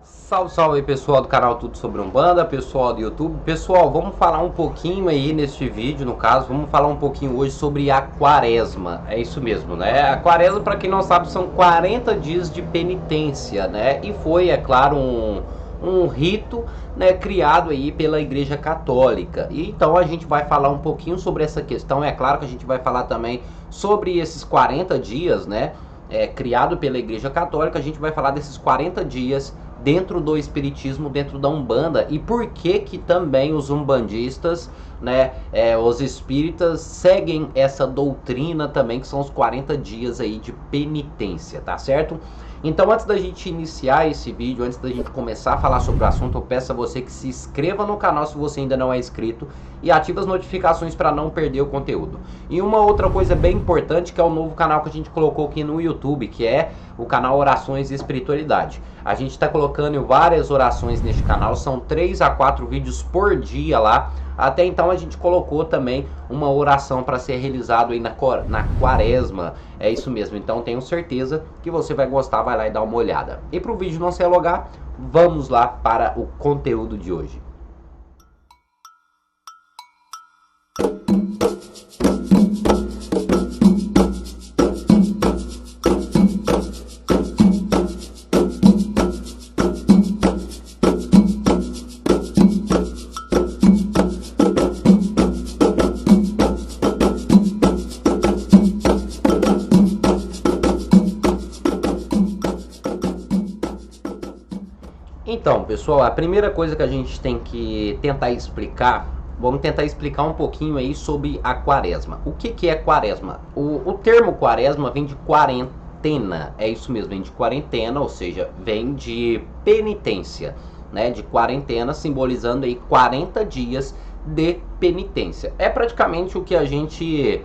Salve, salve aí, pessoal do canal Tudo Sobre Umbanda, pessoal do YouTube. Pessoal, vamos falar um pouquinho aí neste vídeo, no caso, vamos falar um pouquinho hoje sobre a quaresma. É isso mesmo, né? A quaresma, para quem não sabe, são 40 dias de penitência, né? E foi, é claro, um rito, né, criado aí pela Igreja Católica. E então a gente vai falar um pouquinho sobre essa questão. É claro que a gente vai falar também sobre esses 40 dias, né? Criado pela Igreja Católica. A gente vai falar desses 40 dias dentro do espiritismo, dentro da Umbanda, e por que que também os umbandistas, né, os espíritas seguem essa doutrina também, que são os 40 dias aí de penitência, tá certo? Então, antes da gente iniciar esse vídeo, antes da gente começar a falar sobre o assunto, eu peço a você que se inscreva no canal se você ainda não é inscrito e ative as notificações para não perder o conteúdo. E uma outra coisa bem importante, que é o novo canal que a gente colocou aqui no YouTube, que é o canal Orações e Espiritualidade. A gente está colocando várias orações neste canal, são 3 a 4 vídeos por dia lá. Até então a gente colocou também uma oração para ser realizado aí na quaresma. É isso mesmo, então tenho certeza que você vai gostar, vai lá e dar uma olhada. E para o vídeo não se alongar, vamos lá para o conteúdo de hoje. Então, pessoal, a primeira coisa que a gente tem que tentar explicar, vamos tentar explicar um pouquinho aí sobre a quaresma. O que é quaresma? O termo quaresma vem de quarentena, é isso mesmo, vem de quarentena, ou seja, vem de penitência, né? De quarentena, simbolizando aí 40 dias de penitência. É praticamente o que a gente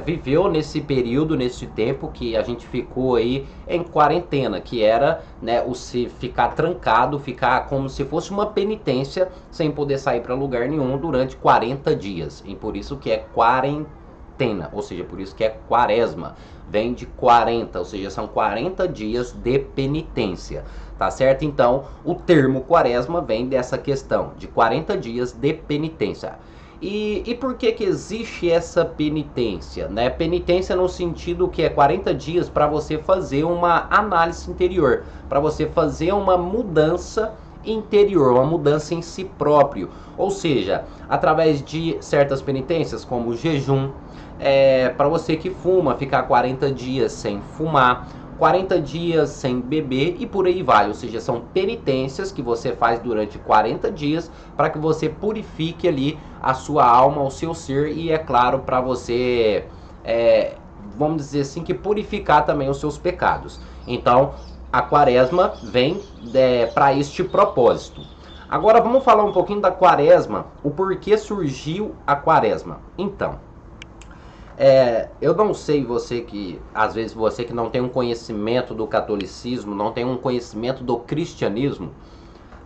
viveu nesse período, nesse tempo que a gente ficou aí em quarentena, que era, né, o se ficar trancado, ficar como se fosse uma penitência, sem poder sair para lugar nenhum durante 40 dias. E por isso que é quarentena, ou seja, por isso que é quaresma. Vem de 40, ou seja, são 40 dias de penitência, tá certo? Então, o termo quaresma vem dessa questão, de 40 dias de penitência. E por que que existe essa penitência, né? Penitência no sentido que é 40 dias para você fazer uma análise interior, para você fazer uma mudança interior, uma mudança em si próprio. Ou seja, através de certas penitências, como o jejum, para você que fuma, ficar 40 dias sem fumar, 40 dias sem beber e por aí vai. Ou seja, são penitências que você faz durante 40 dias para que você purifique ali a sua alma, o seu ser e, é claro, para você, vamos dizer assim, que purificar também os seus pecados. Então, a quaresma vem para este propósito. Agora vamos falar um pouquinho da quaresma, o porquê surgiu a quaresma. Então, eu não sei, você que, às vezes, você que não tem um conhecimento do catolicismo, não tem um conhecimento do cristianismo,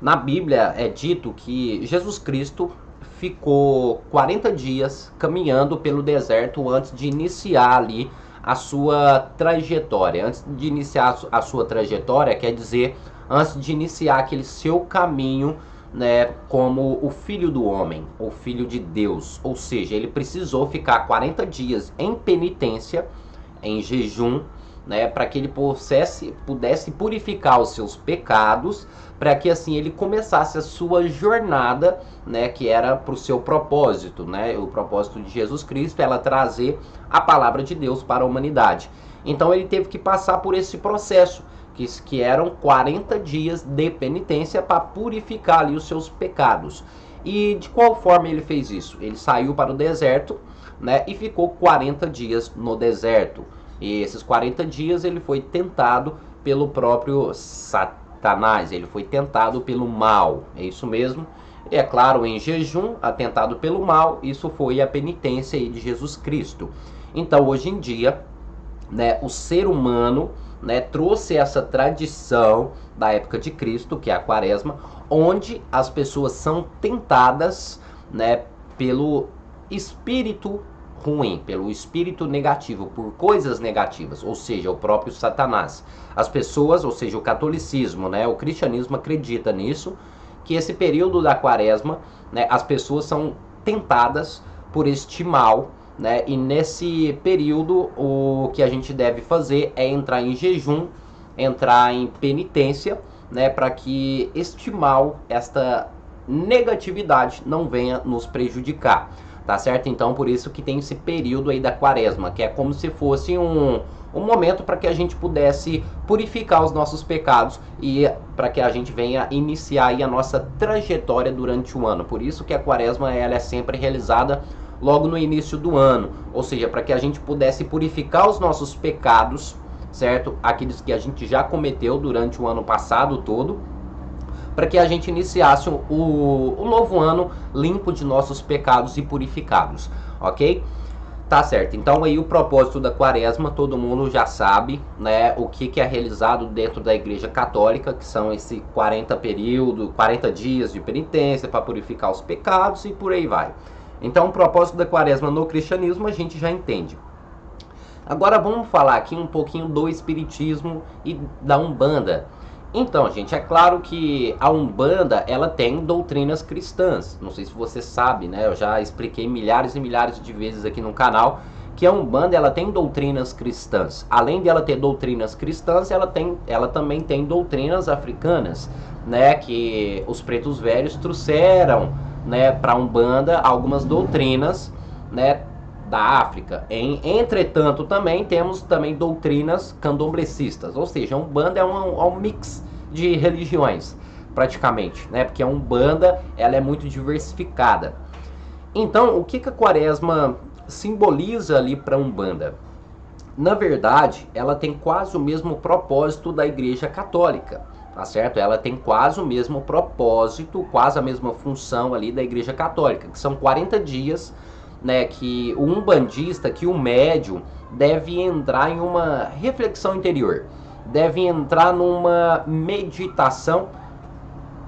na Bíblia é dito que Jesus Cristo ficou 40 dias caminhando pelo deserto antes de iniciar ali a sua trajetória. Antes de iniciar a sua trajetória, quer dizer, antes de iniciar aquele seu caminho, né, como o Filho do Homem, o Filho de Deus. Ou seja, ele precisou ficar 40 dias em penitência, em jejum, né, para que ele pudesse purificar os seus pecados, para que assim ele começasse a sua jornada, né, que era para o seu propósito, né, o propósito de Jesus Cristo, ela trazer a palavra de Deus para a humanidade. Então ele teve que passar por esse processo, que eram 40 dias de penitência para purificar ali os seus pecados. E de qual forma ele fez isso? Ele saiu para o deserto, né, e ficou 40 dias no deserto. E esses 40 dias ele foi tentado pelo próprio Satanás, ele foi tentado pelo mal, é isso mesmo. E é claro, em jejum, atentado pelo mal, isso foi a penitência aí de Jesus Cristo. Então, hoje em dia, né, o ser humano, né, trouxe essa tradição da época de Cristo, que é a quaresma, onde as pessoas são tentadas, né, pelo espírito ruim, pelo espírito negativo, por coisas negativas, ou seja, o próprio Satanás. As pessoas, ou seja, o catolicismo, né, o cristianismo acredita nisso, que esse período da quaresma, né, as pessoas são tentadas por este mal, né, e nesse período o que a gente deve fazer é entrar em jejum, entrar em penitência, né, para que este mal, esta negatividade não venha nos prejudicar, tá certo? Então por isso que tem esse período aí da quaresma, que é como se fosse um momento para que a gente pudesse purificar os nossos pecados e para que a gente venha iniciar aí a nossa trajetória durante o ano. Por isso que a quaresma ela é sempre realizada logo no início do ano, ou seja, para que a gente pudesse purificar os nossos pecados, certo? Aqueles que a gente já cometeu durante o ano passado todo, para que a gente iniciasse o novo ano limpo de nossos pecados e purificados, ok? Tá certo, então aí o propósito da quaresma todo mundo já sabe, né, o que é realizado dentro da Igreja Católica, que são esse 40 dias de penitência para purificar os pecados e por aí vai. Então o propósito da quaresma no cristianismo a gente já entende. Agora vamos falar aqui um pouquinho do espiritismo e da Umbanda. Então, gente, é claro que a Umbanda, ela tem doutrinas cristãs. Não sei se você sabe, né? Eu já expliquei milhares e milhares de vezes aqui no canal que a Umbanda, ela tem doutrinas cristãs. Além de ela ter doutrinas cristãs, ela também tem doutrinas africanas, né? Que os pretos velhos trouxeram, né, para a Umbanda algumas doutrinas, né, da África. Entretanto, também temos também doutrinas candomblecistas, ou seja, a Umbanda é um mix de religiões, praticamente, né? Porque a Umbanda ela é muito diversificada. Então, o que a quaresma simboliza ali para a Umbanda? Na verdade, ela tem quase o mesmo propósito da Igreja Católica, tá certo? Ela tem quase o mesmo propósito, quase a mesma função ali da Igreja Católica, que são 40 dias, né, que o umbandista, que o médium deve entrar em uma reflexão interior, deve entrar numa meditação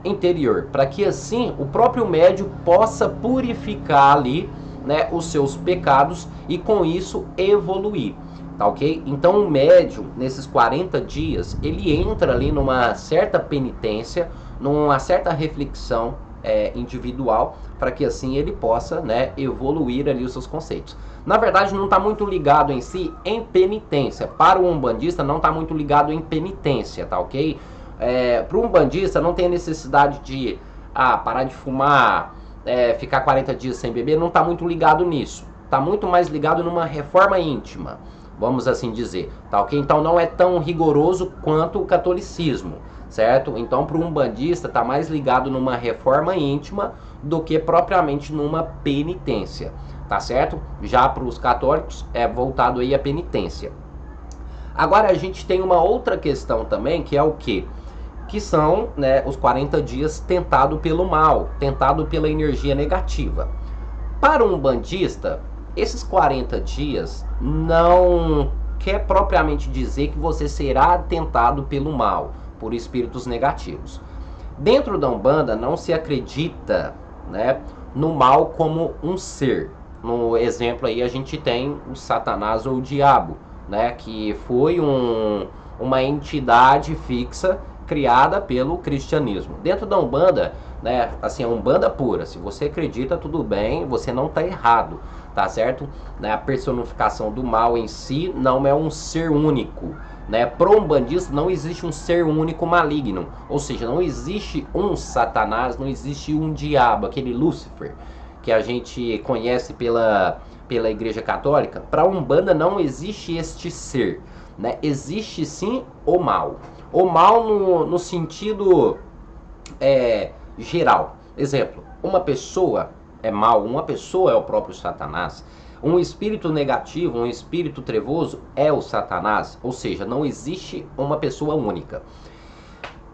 interior, para que assim o próprio médium possa purificar ali, né, os seus pecados e com isso evoluir, tá ok? Então o médium, nesses 40 dias, ele entra ali numa certa penitência, numa certa reflexão individual, para que assim ele possa, né, evoluir ali os seus conceitos. Na verdade não está muito ligado em si em penitência. Para o umbandista não está muito ligado em penitência, tá ok? Para o umbandista não tem necessidade de parar de fumar, ficar 40 dias sem beber, não está muito ligado nisso. Está muito mais ligado numa reforma íntima, vamos assim dizer, tá ok? Então não é tão rigoroso quanto o catolicismo, certo? Então para o umbandista está mais ligado numa reforma íntima do que propriamente numa penitência, tá certo? Já para os católicos é voltado aí a penitência. Agora a gente tem uma outra questão também, que é o quê? Que são, né, os 40 dias tentado pelo mal, tentado pela energia negativa. Para um umbandista, esses 40 dias não quer propriamente dizer que você será tentado pelo mal, por espíritos negativos. Dentro da Umbanda não se acredita, né, no mal como um ser. No exemplo aí a gente tem o Satanás ou o diabo, né, que foi uma entidade fixa criada pelo cristianismo. Dentro da Umbanda, né, assim, a Umbanda pura, se você acredita, tudo bem, você não está errado, tá certo? Né, a personificação do mal em si não é um ser único, né? Pro umbandista não existe um ser único maligno, ou seja, não existe um Satanás, não existe um diabo, aquele Lúcifer que a gente conhece pela Igreja Católica. Para a Umbanda não existe este ser, né? Existe sim o mal. O mal no sentido geral. Exemplo, uma pessoa é mal, uma pessoa é o próprio Satanás. Um espírito negativo, um espírito trevoso é o Satanás, ou seja, não existe uma pessoa única.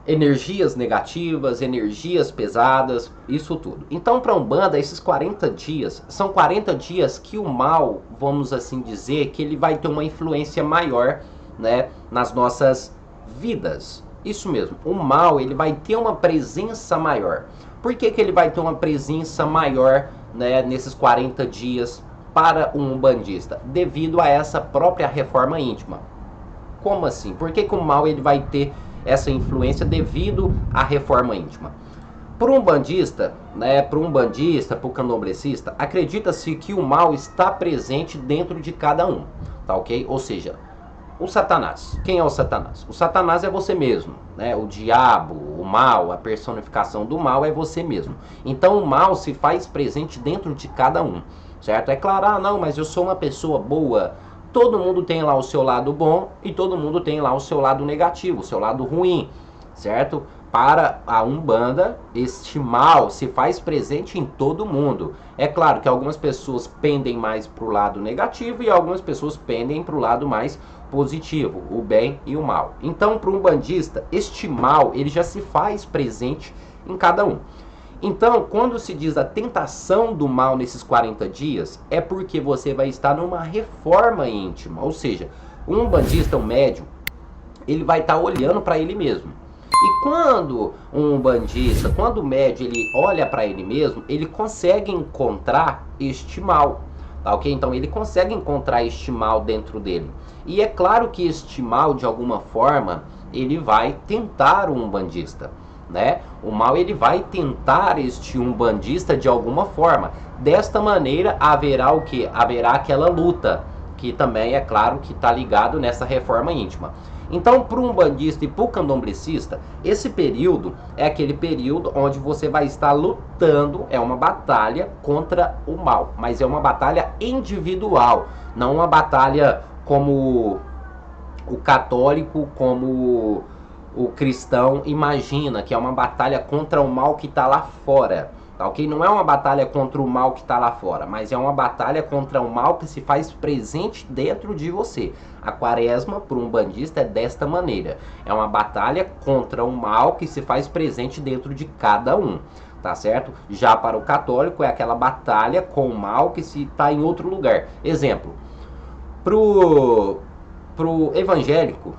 Energias negativas, energias pesadas, isso tudo. Então, para a Umbanda, esses 40 dias, são 40 dias que o mal, vamos assim dizer, que ele vai ter uma influência maior, né, nas nossas vidas. Isso mesmo, o mal, ele vai ter uma presença maior. Por que ele vai ter uma presença maior, né, nesses 40 dias para um umbandista? Devido a essa própria reforma íntima. Como assim? Por que o mal ele vai ter essa influência devido à reforma íntima? Para um bandista, né, para o candomblecista, acredita-se que o mal está presente dentro de cada um, tá ok? Ou seja, o Satanás. Quem é o Satanás? O Satanás é você mesmo, né? O diabo, o mal, a personificação do mal é você mesmo. Então o mal se faz presente dentro de cada um, certo? É claro, não, mas eu sou uma pessoa boa. Todo mundo tem lá o seu lado bom e todo mundo tem lá o seu lado negativo, o seu lado ruim, certo? Para a Umbanda, este mal se faz presente em todo mundo. É claro que algumas pessoas pendem mais para o lado negativo e algumas pessoas pendem para o lado mais positivo, o bem e o mal. Então, para um umbandista, este mal ele já se faz presente em cada um. Então, quando se diz a tentação do mal nesses 40 dias, é porque você vai estar numa reforma íntima. Ou seja, um umbandista, um médium, ele vai estar olhando para ele mesmo. E quando um umbandista, quando o médium ele olha para ele mesmo, ele consegue encontrar este mal. Tá, ok? Então ele consegue encontrar este mal dentro dele. E é claro que este mal, de alguma forma, ele vai tentar o umbandista. Né? O mal ele vai tentar este umbandista de alguma forma. Desta maneira haverá o que? Haverá aquela luta, que também é claro que está ligado nessa reforma íntima. Então, para o umbandista e para o candomblecista, esse período é aquele período onde você vai estar lutando, é uma batalha contra o mal, mas é uma batalha individual, não uma batalha como o católico, como o cristão imagina, que é uma batalha contra o mal que está lá fora, tá ok? Não é uma batalha contra o mal que está lá fora, mas é uma batalha contra o mal que se faz presente dentro de você. A quaresma, para um umbandista, é desta maneira. É uma batalha contra o mal que se faz presente dentro de cada um, tá certo? Já para o católico, é aquela batalha com o mal que se está em outro lugar. Exemplo, pro evangélico,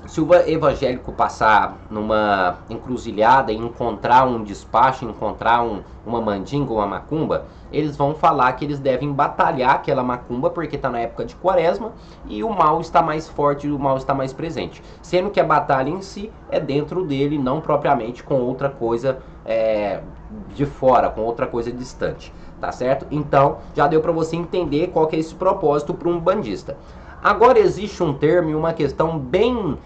se o evangélico passar numa encruzilhada e encontrar um despacho, encontrar uma mandinga ou uma macumba, eles vão falar que eles devem batalhar aquela macumba porque está na época de quaresma e o mal está mais forte, o mal está mais presente. Sendo que a batalha em si é dentro dele, não propriamente com outra coisa de fora, com outra coisa distante. Tá certo? Então, já deu para você entender qual que é esse propósito para um umbandista. Agora existe um termo e uma questão bem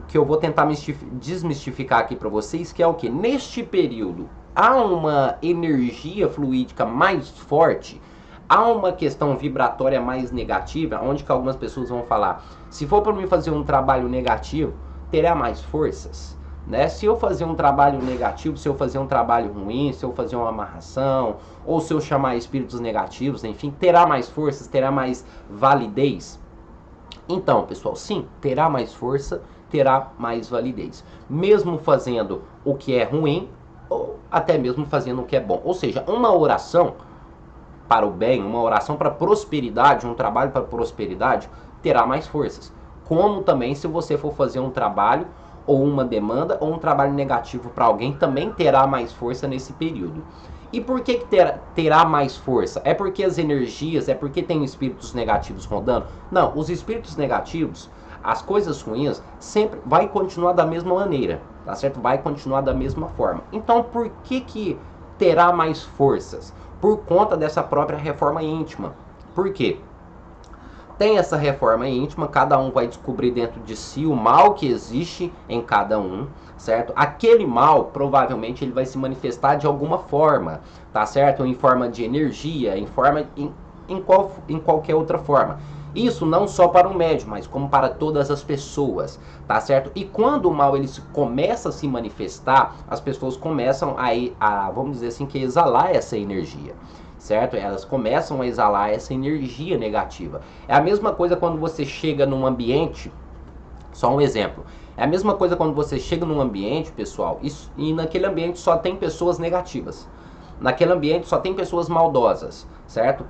que eu vou tentar desmistificar aqui para vocês, que é o que? Neste período, há uma energia fluídica mais forte, há uma questão vibratória mais negativa, onde que algumas pessoas vão falar, se for para mim fazer um trabalho negativo, terá mais forças. Né? Se eu fazer um trabalho negativo, se eu fazer um trabalho ruim, se eu fazer uma amarração, ou se eu chamar espíritos negativos, enfim, terá mais forças, terá mais validez? Então, pessoal, sim, terá mais força, terá mais validez. Mesmo fazendo o que é ruim, ou até mesmo fazendo o que é bom. Ou seja, uma oração para o bem, uma oração para prosperidade, um trabalho para prosperidade, terá mais forças. Como também se você for fazer um trabalho ou uma demanda ou um trabalho negativo para alguém, também terá mais força nesse período. E por que terá mais força? É porque as energias, é porque tem espíritos negativos rodando? Não, os espíritos negativos, as coisas ruins, sempre vai continuar da mesma maneira, tá certo? Vai continuar da mesma forma. Então por que terá mais forças? Por conta dessa própria reforma íntima. Por quê? Tem essa reforma íntima, cada um vai descobrir dentro de si o mal que existe em cada um, certo? Aquele mal, provavelmente, ele vai se manifestar de alguma forma, tá certo? Em forma de energia, em qualquer outra forma. Isso não só para o médium, mas como para todas as pessoas, tá certo? E quando o mal ele começa a se manifestar, as pessoas começam a vamos dizer assim, que exalar essa energia. Certo? Elas começam a exalar essa energia negativa. É a mesma coisa quando você chega num ambiente, só um exemplo, é a mesma coisa quando você chega num ambiente, pessoal, e naquele ambiente só tem pessoas negativas. Naquele ambiente só tem pessoas maldosas, certo?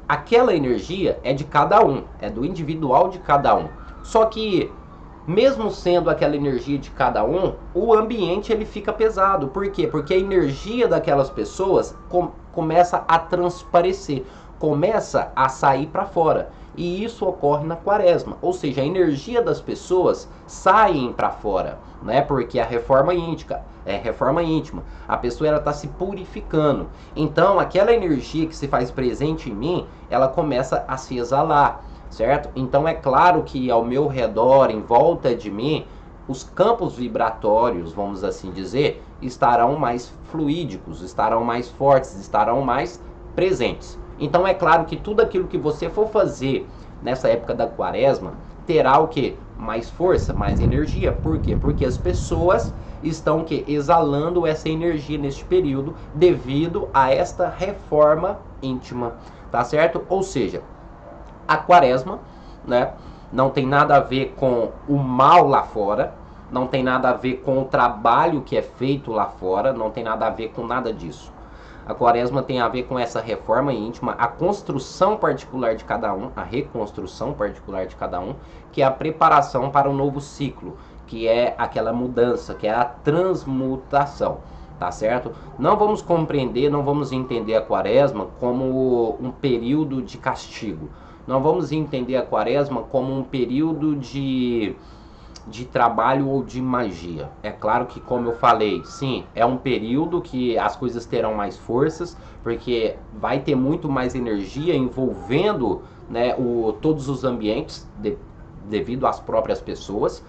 Aquela energia é de cada um, é do individual de cada um. Só que, mesmo sendo aquela energia de cada um, o ambiente ele fica pesado. Por quê? Porque a energia daquelas pessoas começa a transparecer. começa a sair para fora. E isso ocorre na quaresma, ou seja, a energia das pessoas saem para fora, né? Porque a reforma íntima, a pessoa ela está se purificando. Então, aquela energia que se faz presente em mim, ela começa a se exalar, certo? Então, é claro que ao meu redor, em volta de mim, os campos vibratórios, vamos assim dizer, estarão mais fluídicos, estarão mais fortes, estarão mais presentes. Então é claro que tudo aquilo que você for fazer nessa época da quaresma terá o que? Mais força, mais energia. Por quê? Porque as pessoas estão o quê? Exalando essa energia neste período devido a esta reforma íntima, tá certo? Ou seja, a quaresma, né, não tem nada a ver com o mal lá fora, não tem nada a ver com o trabalho que é feito lá fora, não tem nada a ver com nada disso. A quaresma tem a ver com essa reforma íntima, a construção particular de cada um, a reconstrução particular de cada um, que é a preparação para um novo ciclo, que é aquela mudança, que é a transmutação, tá certo? Não vamos compreender, não vamos entender a quaresma como um período de castigo. Não vamos entender a quaresma como um período de trabalho ou de magia. É claro que, como eu falei, sim, é um período que as coisas terão mais forças, porque vai ter muito mais energia envolvendo, né, todos os ambientes, devido às próprias pessoas.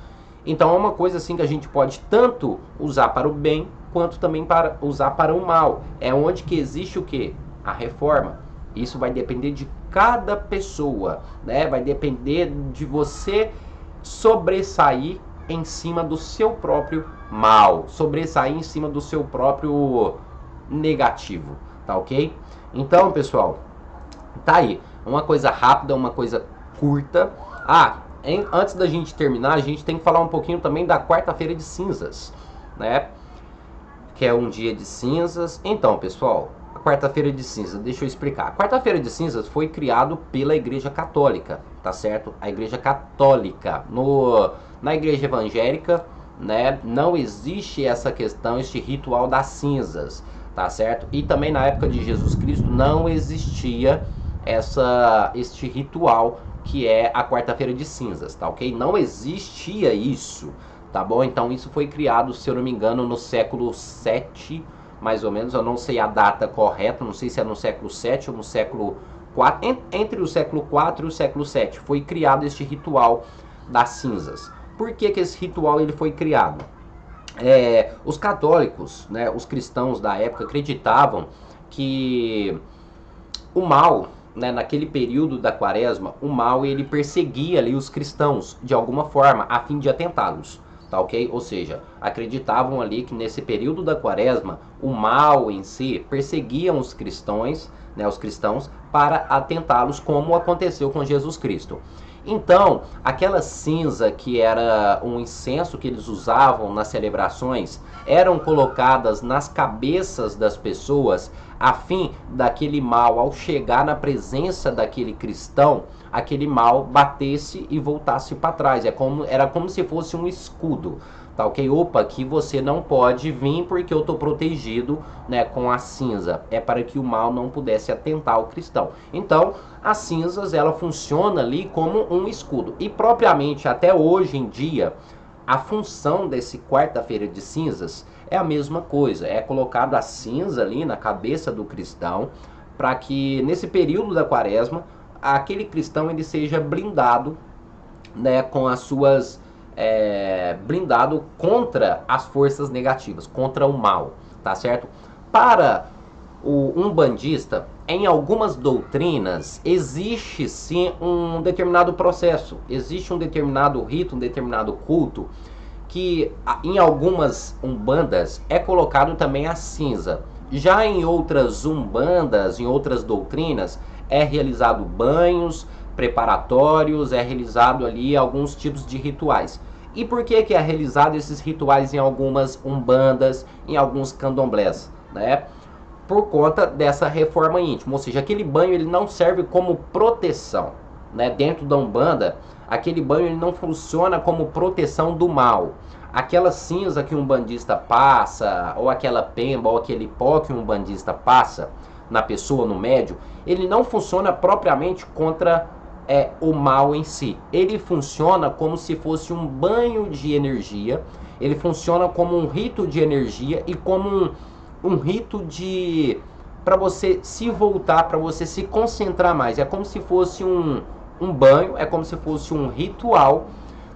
Então é uma coisa assim que a gente pode tanto usar para o bem, quanto também para usar para o mal. É onde que existe o quê? A reforma. Isso vai depender de cada pessoa, né? Vai depender de você sobressair em cima do seu próprio mal, sobressair em cima do seu próprio negativo, tá ok? Então, pessoal, tá aí, uma coisa rápida, uma coisa curta. Antes da gente terminar, a gente tem que falar um pouquinho também da quarta-feira de cinzas, né? Que é um dia de cinzas. Então, pessoal, a quarta-feira de cinzas, deixa eu explicar. A quarta-feira de cinzas foi criado pela Igreja Católica, tá certo? A Igreja Católica. Na Igreja Evangélica, né, não existe essa questão, este ritual das cinzas, tá certo? E também na época de Jesus Cristo não existia este ritual que é a quarta-feira de cinzas, tá ok? Não existia isso, tá bom? Então isso foi criado, se eu não me engano, no século VII, mais ou menos. Eu não sei a data correta, não sei se é no século VII ou no século IV. Entre o século IV e o século VII foi criado este ritual das cinzas. Por que esse ritual ele foi criado? Os católicos, né, os cristãos da época acreditavam que o mal, né, naquele período da quaresma, o mal ele perseguia ali os cristãos de alguma forma a fim de atentá-los, tá ok? Ou seja, acreditavam ali que nesse período da quaresma o mal em si perseguia os cristãos, né, para atentá-los, como aconteceu com Jesus Cristo. Então, aquela cinza que era um incenso que eles usavam nas celebrações, eram colocadas nas cabeças das pessoas a fim daquele mal, ao chegar na presença daquele cristão, aquele mal batesse e voltasse para trás. Era como se fosse um escudo, tá ok? Opa, aqui você não pode vir porque eu estou protegido, né, com a cinza. É para que o mal não pudesse atentar ao cristão. Então, as cinzas, ela funciona ali como um escudo. E propriamente, até hoje em dia, a função desse quarta-feira de cinzas é a mesma coisa. É colocado a cinza ali na cabeça do cristão, para que nesse período da quaresma, aquele cristão ele seja blindado, né, com as suas... blindado contra as forças negativas, contra o mal, tá certo? Para o umbandista, em algumas doutrinas, existe sim um determinado processo, existe um determinado rito, um determinado culto, que em algumas umbandas é colocado também a cinza. Já em outras umbandas, em outras doutrinas, é realizado banhos preparatórios, é realizado ali alguns tipos de rituais. E por que é realizado esses rituais em algumas umbandas, em alguns candomblés, né? Por conta dessa reforma íntima, ou seja, aquele banho ele não serve como proteção, né? Dentro da umbanda, aquele banho ele não funciona como proteção do mal. Aquela cinza que um umbandista passa, ou aquela pemba, ou aquele pó que um umbandista passa, na pessoa, no médium, ele não funciona propriamente contra o mal em si. Ele funciona como se fosse um banho de energia, ele funciona como um rito de energia e como um rito de... para você se voltar, para você se concentrar mais. É como se fosse um banho, é como se fosse um ritual,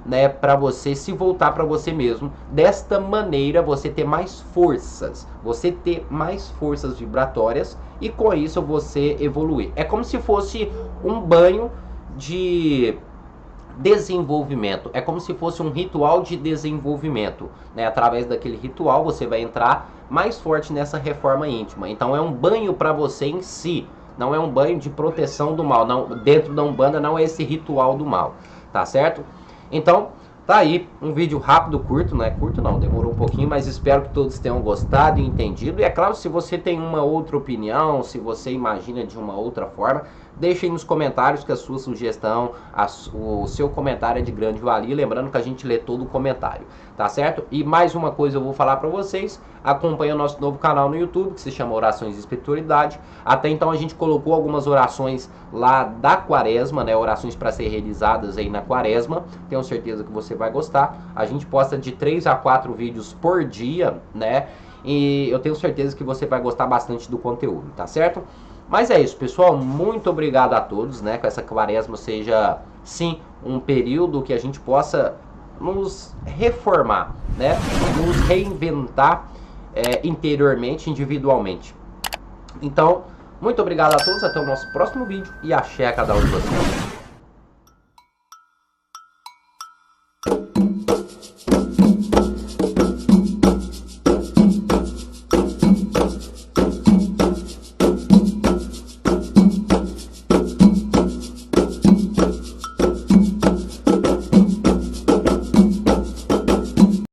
né, para você se voltar para você mesmo. Desta maneira você ter mais forças, você ter mais forças vibratórias e com isso você evoluir. É como se fosse um banho de desenvolvimento, é como se fosse um ritual de desenvolvimento, né? Através daquele ritual você vai entrar mais forte nessa reforma íntima. Então é um banho para você em si, não é um banho de proteção do mal. Não, dentro da Umbanda não é esse ritual do mal, tá certo? Então tá aí um vídeo rápido, curto, não é curto não, demorou um pouquinho, mas espero que todos tenham gostado e entendido. E é claro, se você tem uma outra opinião, se você imagina de uma outra forma, deixe aí nos comentários que a sua sugestão, o seu comentário é de grande valia. Lembrando que a gente lê todo o comentário, tá certo? E mais uma coisa eu vou falar pra vocês, acompanhe o nosso novo canal no YouTube, que se chama Orações de Espiritualidade. Até então a gente colocou algumas orações lá da quaresma, né? Orações para ser realizadas aí na quaresma. Tenho certeza que você vai gostar. A gente posta de 3 a 4 vídeos por dia, né? E eu tenho certeza que você vai gostar bastante do conteúdo, tá certo? Mas é isso, pessoal, muito obrigado a todos, né, que essa quaresma seja, sim, um período que a gente possa nos reformar, né, nos reinventar interiormente, individualmente. Então, muito obrigado a todos, até o nosso próximo vídeo e axé a cada um de vocês.